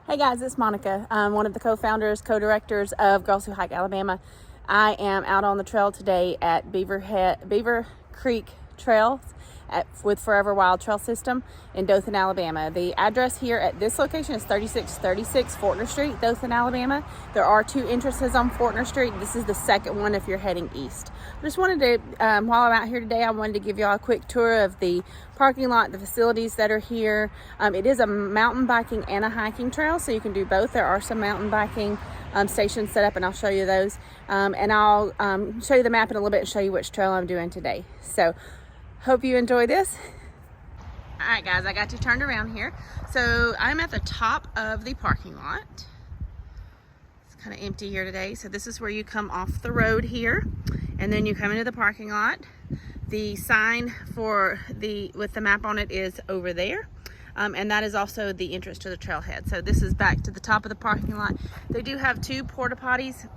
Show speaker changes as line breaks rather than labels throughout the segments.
Hey guys, it's Monica. I'm one of the co-founders, co-directors of Girls Who Hike Alabama. I am out on the trail today at Beaver Creek Trails with Forever Wild Trail System in Dothan, Alabama. The address here at this location is 3636 Fortner Street, Dothan, Alabama. There are two entrances on Fortner Street. This is the second one if you're heading east. I just wanted to, while I'm out here today, I wanted to give y'all a quick tour of the parking lot, the facilities that are here. It is a mountain biking and a hiking trail, so you can do both. There are some mountain biking stations set up, and I'll show you those. And I'll show you the map in a little bit and show you which trail I'm doing today. So hope you enjoy this. All right, guys, I got you turned around here. So I'm at the top of the parking lot. It's kind of empty here today. So this is where you come off the road here, and then you come into the parking lot. The sign with the map on it is over there. And that is also the entrance to the trailhead. So this is back to the top of the parking lot. They do have two porta potties.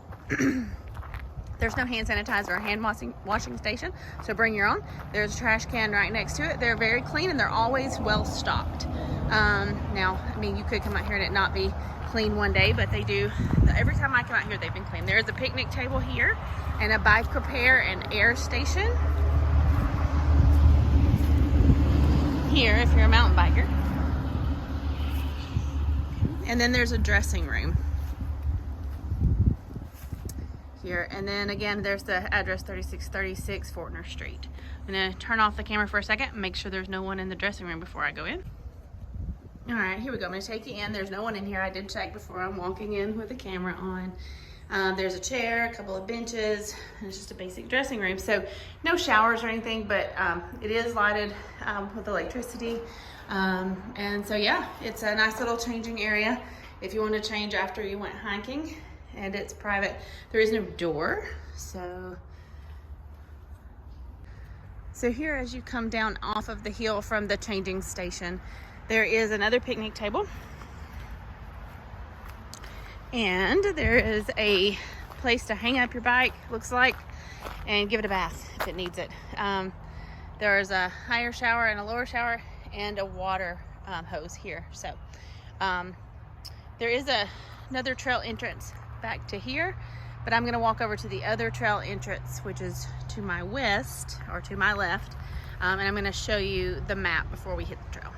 There's no hand sanitizer or hand washing station, so bring your own. There's a trash can right next to it. They're very clean and they're always well stocked. Now, I mean, you could come out here and it not be clean one day, but they do. Every time I come out here, they've been clean. There's a picnic table here and a bike repair and air station here if you're a mountain biker. And then there's a dressing room here, and then again there's the address 3636 Fortner Street. I'm gonna turn off the camera for a second and make sure there's no one in the dressing room before I go in. All right, here we go. I'm gonna take you in. There's no one in here. I did check before I'm walking in with the camera on. There's a chair, a couple of benches, and it's just a basic dressing room. So no showers or anything, but it is lighted with electricity. And so yeah, it's a nice little changing area if you want to change after you went hiking, and it's private. There is no door. So here, as you come down off of the hill from the changing station, there is another picnic table. And there is a place to hang up your bike, looks like, and give it a bath if it needs it. There's a higher shower and a lower shower and a water hose here. So there is another trail entrance back to here, but I'm gonna walk over to the other trail entrance, which is to my west or to my left, and I'm gonna show you the map before we hit the trail.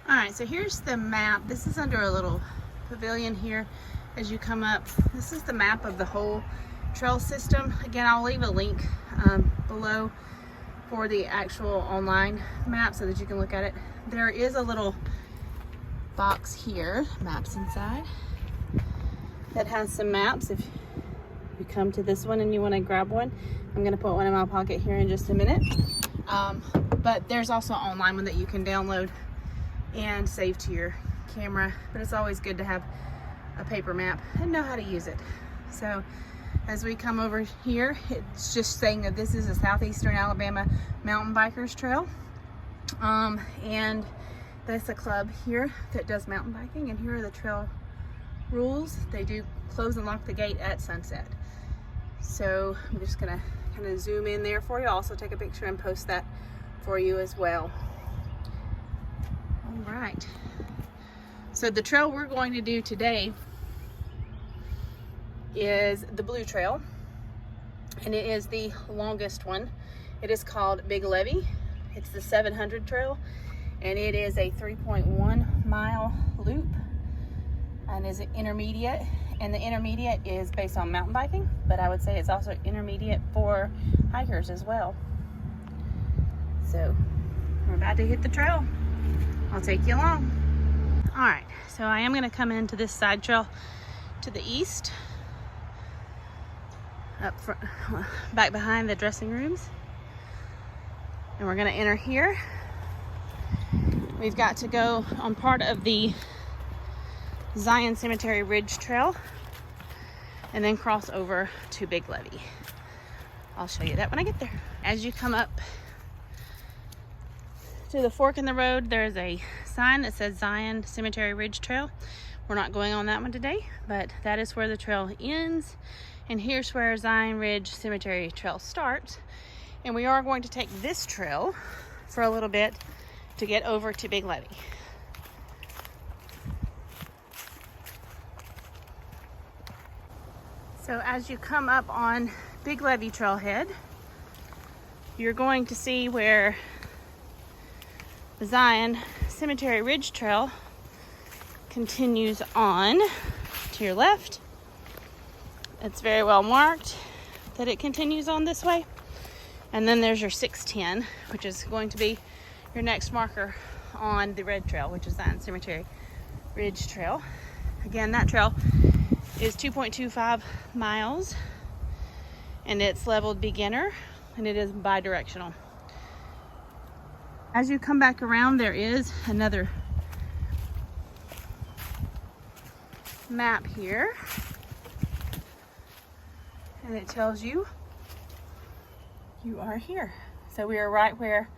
All right, so here's the map. This is under a little pavilion here as you come up. This is the map of the whole trail system. Again, I'll leave a link below for the actual online map so that you can look at it. There is a little box here, maps inside, that has some maps. If you come to this one and you want to grab one, I'm going to put one in my pocket here in just a minute. But there's also an online one that you can download and save to your camera, but it's always good to have a paper map and know how to use it. So as we come over here, it's just saying that this is a southeastern Alabama mountain bikers trail, and that's a club here that does mountain biking, and here are the trail rules. They do close and lock the gate at sunset. So I'm just gonna kind of zoom in there for you. I'll also take a picture and post that for you as well. All right, so the trail we're going to do today is the Blue Trail, and it is the longest one. It is called Big Levee. It's the 700 trail, and it is a 3.1 mile loop, and is an intermediate, and the intermediate is based on mountain biking, but I would say it's also intermediate for hikers as well. So we're about to hit the trail. I'll take you along. All right, so I am going to come into this side trail to the east, up front, back behind the dressing rooms, and we're going to enter here. We've got to go on part of the Zion Cemetery Ridge Trail and then cross over to Big Levee. I'll show you that when I get there. As you come up to the fork in the road, there's a sign that says Zion Cemetery Ridge Trail. We're not going on that one today, but that is where the trail ends, and here's where Zion Ridge Cemetery Trail starts. And we are going to take this trail for a little bit to get over to Big Levee. So as you come up on Big Levee Trailhead, you're going to see where the Zion Cemetery Ridge Trail continues on to your left. It's very well marked that it continues on this way. And then there's your 610, which is going to be your next marker on the red trail, which is Zion Cemetery Ridge Trail. Again, that trail is 2.25 miles and it's leveled beginner and it is bi-directional. As you come back around, there is another map here and it tells you you are here. So we are right where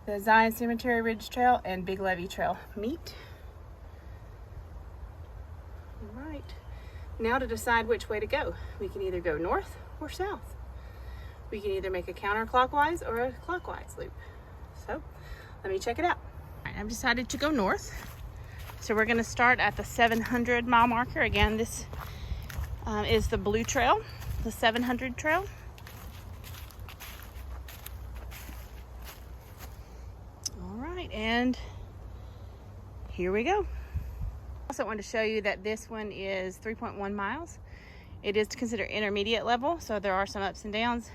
the Zion Cemetery Ridge Trail and Big Levee Trail meet. All right, now to decide which way to go. We can either go north or south. We can either make a counterclockwise or a clockwise loop. So let me check it out. All right, I've decided to go north. So we're gonna start at the 700 mile marker. Again, this is the blue trail, the 700 trail. All right, and here we go. I also wanted to show you that this one is 3.1 miles. It is considered intermediate level, so there are some ups and downs,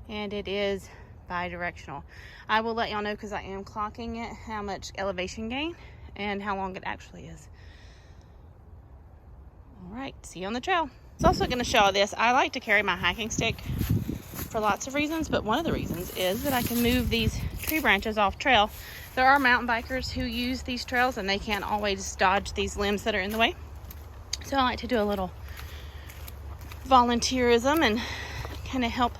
and it is bi-directional. I will let y'all know, because I am clocking it, how much elevation gain and how long it actually is. All right, see you on the trail. It's also going to show all this. I like to carry my hiking stick for lots of reasons, but one of the reasons is that I can move these tree branches off trail. There are mountain bikers who use these trails and they can't always dodge these limbs that are in the way. So I like to do a little volunteerism and kind of help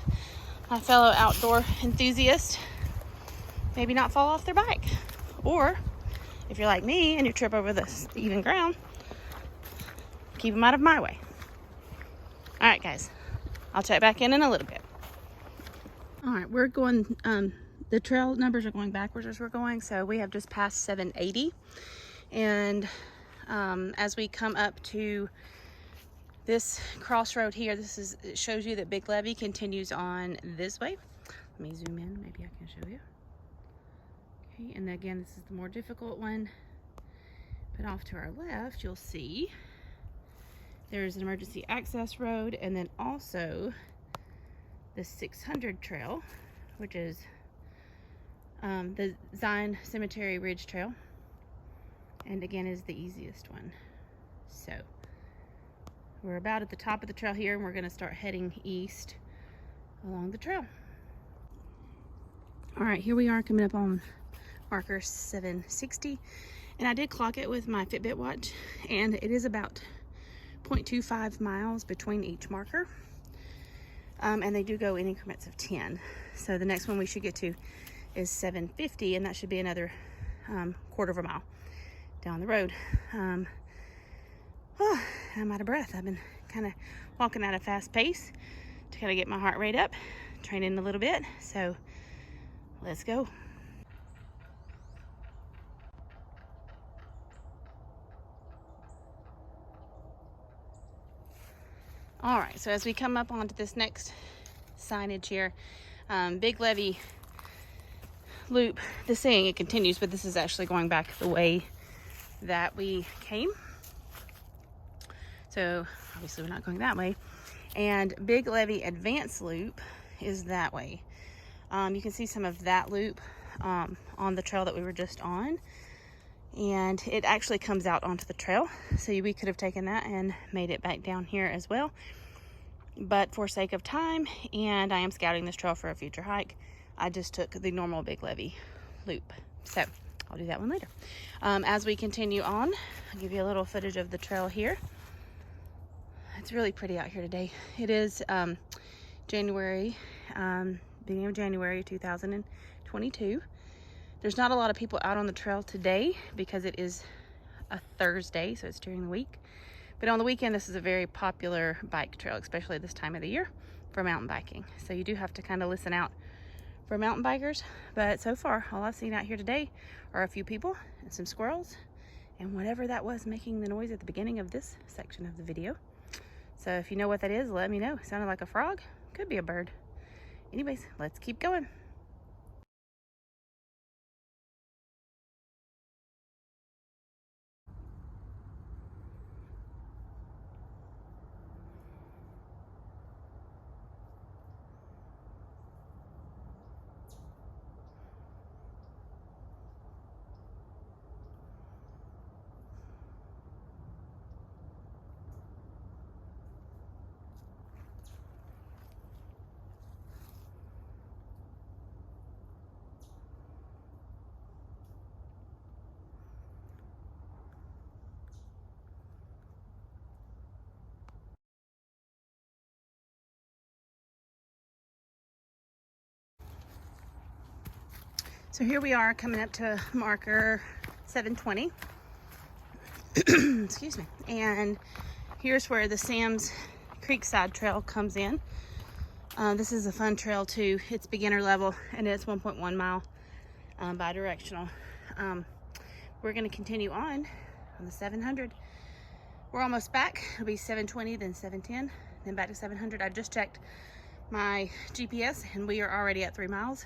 my fellow outdoor enthusiasts maybe not fall off their bike. Or if you're like me and you trip over this even ground, keep them out of my way. All right, guys, I'll check back in a little bit. All right, we're going, the trail numbers are going backwards as we're going. So we have just passed 780. And as we come up to this crossroad here, it shows you that Big Levee continues on this way. Let me zoom in, maybe I can show you. Okay, and again, this is the more difficult one. But off to our left, you'll see there's an emergency access road, and then also the 600 trail, which is the Zion Cemetery Ridge Trail, and again is the easiest one. So we're about at the top of the trail here, and we're going to start heading east along the trail. All right, here we are coming up on marker 760, and I did clock it with my Fitbit watch, and it is about 0.25 miles between each marker, and they do go in increments of 10. So the next one we should get to is 750, and that should be another quarter of a mile down the road. I'm out of breath. I've been kind of walking at a fast pace to kind of get my heart rate up, training a little bit. So let's go. All right, so as we come up onto this next signage here, Big Levee Loop, this saying it continues, but this is actually going back the way that we came. So obviously we're not going that way. And Big Levee Advanced Loop is that way. You can see some of that loop on the trail that we were just on. And it actually comes out onto the trail. So we could have taken that and made it back down here as well. But for sake of time, and I am scouting this trail for a future hike, I just took the normal Big Levee Loop. So I'll do that one later. As we continue on, I'll give you a little footage of the trail here. It's really pretty out here today. It is January, beginning of January 2022. There's not a lot of people out on the trail today because it is a Thursday, so it's during the week. But on the weekend, this is a very popular bike trail, especially this time of the year for mountain biking. So you do have to kind of listen out for mountain bikers. But so far, all I've seen out here today are a few people and some squirrels and whatever that was making the noise at the beginning of this section of the video. So if you know what that is, let me know. It sounded like a frog. Could be a bird. Anyways, let's keep going. So here we are coming up to marker 720. Excuse me. And here's where the Sam's Creekside Trail comes in. This is a fun trail too. It's beginner level and it's 1.1 mile bi-directional. We're going to continue on the 700. We're almost back. It'll be 720, then 710, then back to 700. I just checked my GPS and we are already at 3 miles.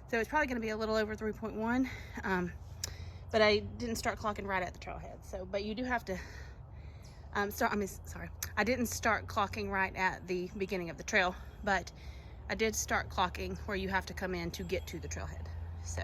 So it's probably going to be a little over 3.1, but I didn't start clocking right at the trailhead. So, but you do have to I didn't start clocking right at the beginning of the trail, but I did start clocking where you have to come in to get to the trailhead. So,